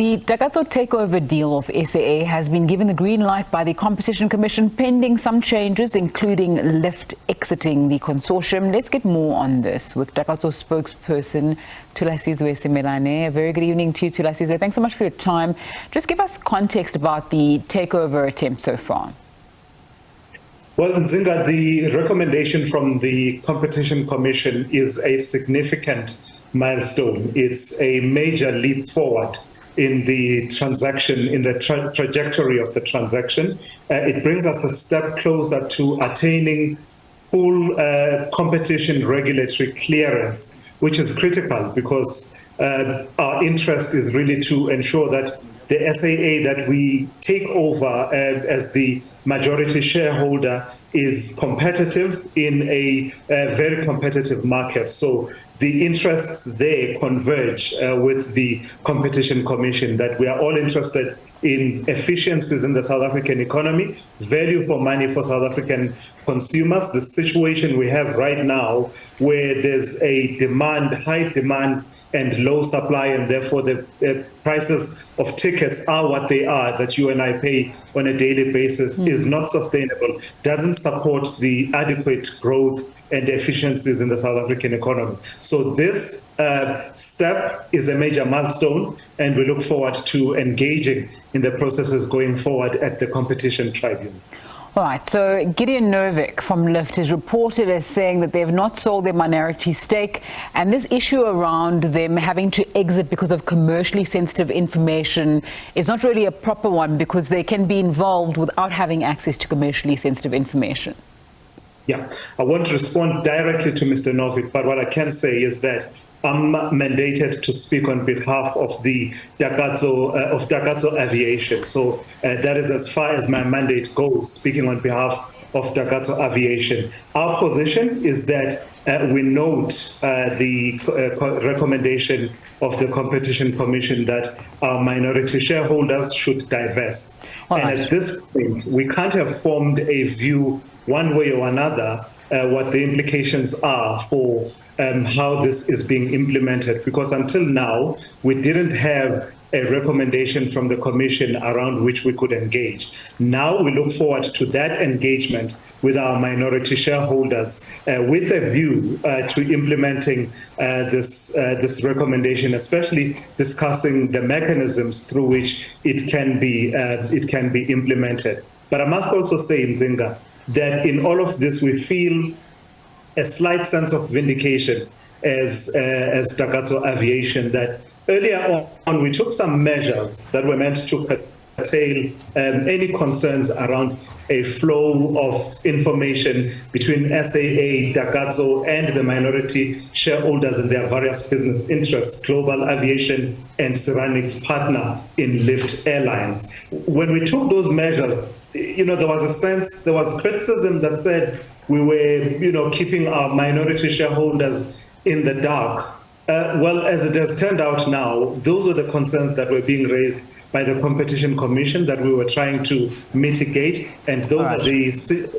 The Takatso takeover deal of SAA has been given the green light by the Competition Commission, pending some changes, including Lyft exiting the consortium. Let's get more on this with Takatso spokesperson Thulasizwe Simelane. A very good evening to you, Thulasizwe. Thanks so much for your time. Just give us context about the takeover attempt so far. Well, Nzinga, the recommendation from the Competition Commission is a significant milestone. It's a major leap forward in the transaction, in the trajectory of the transaction. It brings us a step closer to attaining full competition regulatory clearance, which is critical because our interest is really to ensure that the SAA that we take over as the majority shareholder is competitive in a very competitive market. So the interests there converge with the Competition Commission, that we are all interested in efficiencies in the South African economy, value for money for South African consumers. The situation we have right now where there's a demand, high demand, and low supply, and therefore the prices of tickets are what they are, that you and I pay on a daily basis, is not sustainable, doesn't support the adequate growth and efficiencies in the South African economy. So this step is a major milestone, and we look forward to engaging in the processes going forward at the Competition Tribunal. All right, so Gideon Novik from Lyft is reported as saying that they have not sold their minority stake, and this issue around them having to exit because of commercially sensitive information is not really a proper one, because they can be involved without having access to commercially sensitive information. Yeah, I won't respond directly to Mr. Novik, but what I can say is that I'm mandated to speak on behalf of the Takatso Aviation. So that is as far as my mandate goes, speaking on behalf of Takatso Aviation. Our position is that we note the recommendation of the Competition Commission that our minority shareholders should divest. And at this point, we can't have formed a view one way or another what the implications are for how this is being implemented, because until now, we didn't have a recommendation from the Commission around which we could engage. Now we look forward to that engagement with our minority shareholders with a view to implementing this recommendation, especially discussing the mechanisms through which it can be implemented. But I must also say, Nzinga, that in all of this, we feel a slight sense of vindication as Takatso Aviation, that earlier on we took some measures that were meant to curtail any concerns around a flow of information between SAA, Takatso, and the minority shareholders and their various business interests, Global Aviation and Ceramics partner in Lyft Airlines. When we took those measures, there was criticism that said we were, keeping our minority shareholders in the dark. Well, as it has turned out now, those were the concerns that were being raised by the Competition Commission that we were trying to mitigate, and those are the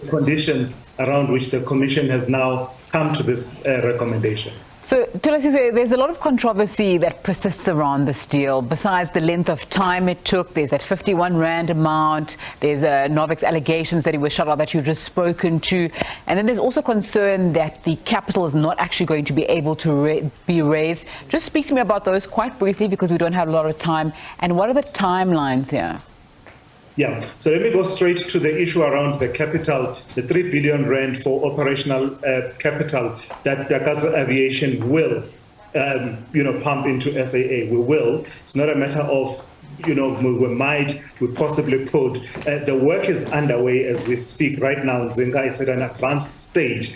conditions around which the Commission has now come to this recommendation. So, Thulasizwe, there's a lot of controversy that persists around this deal. Besides the length of time it took, there's that 51 Rand amount, there's Novik's allegations that he was shut out that you've just spoken to, and then there's also concern that the capital is not actually going to be able to be raised. Just speak to me about those quite briefly, because we don't have a lot of time, and what are the timelines here? Yeah, so let me go straight to the issue around the capital, the 3 billion Rand for operational capital that Takatso Aviation will, pump into SAA. We will. It's not a matter of, we possibly could. The work is underway as we speak right now. Nzinga is at an advanced stage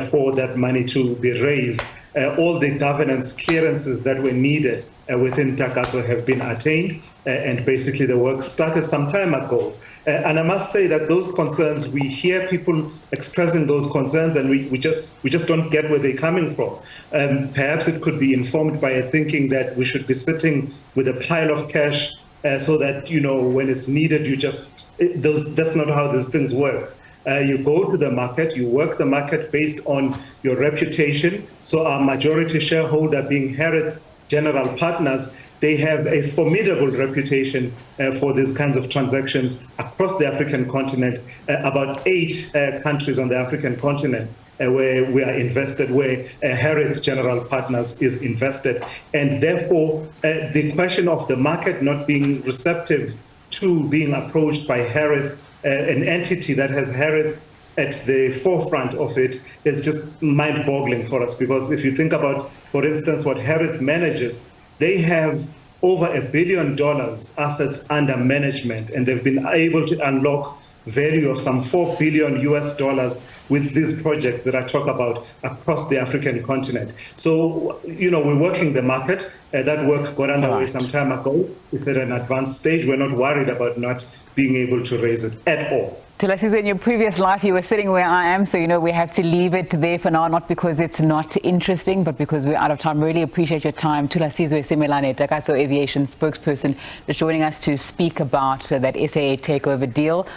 for that money to be raised. All the governance clearances that were needed within Takatso have been attained, and basically the work started some time ago. And I must say that those concerns, we hear people expressing those concerns, and we just don't get where they're coming from. Perhaps it could be informed by a thinking that we should be sitting with a pile of cash so that, when it's needed, that's not how these things work. You go to the market, you work the market based on your reputation. So our majority shareholder being Harith general partners, they have a formidable reputation for these kinds of transactions across the African continent. About 8 countries on the African continent where we are invested, where Harrods General Partners is invested. And therefore, the question of the market not being receptive to being approached by Harrods, an entity that has Harrods at the forefront of it, is just mind-boggling for us. Because if you think about, for instance, what Harrods manages, they have over $1 billion assets under management, and they've been able to unlock value of some $4 billion with these projects that I talk about across the African continent. So, we're working the market. That work got underway some time ago. It's at an advanced stage. We're not worried about not being able to raise it at all. Thulasizwe, in your previous life, you were sitting where I am, so we have to leave it there for now, not because it's not interesting, but because we're out of time. Really appreciate your time. Thulasizwe Simelane, Takatso Aviation spokesperson, just joining us to speak about that SAA takeover deal.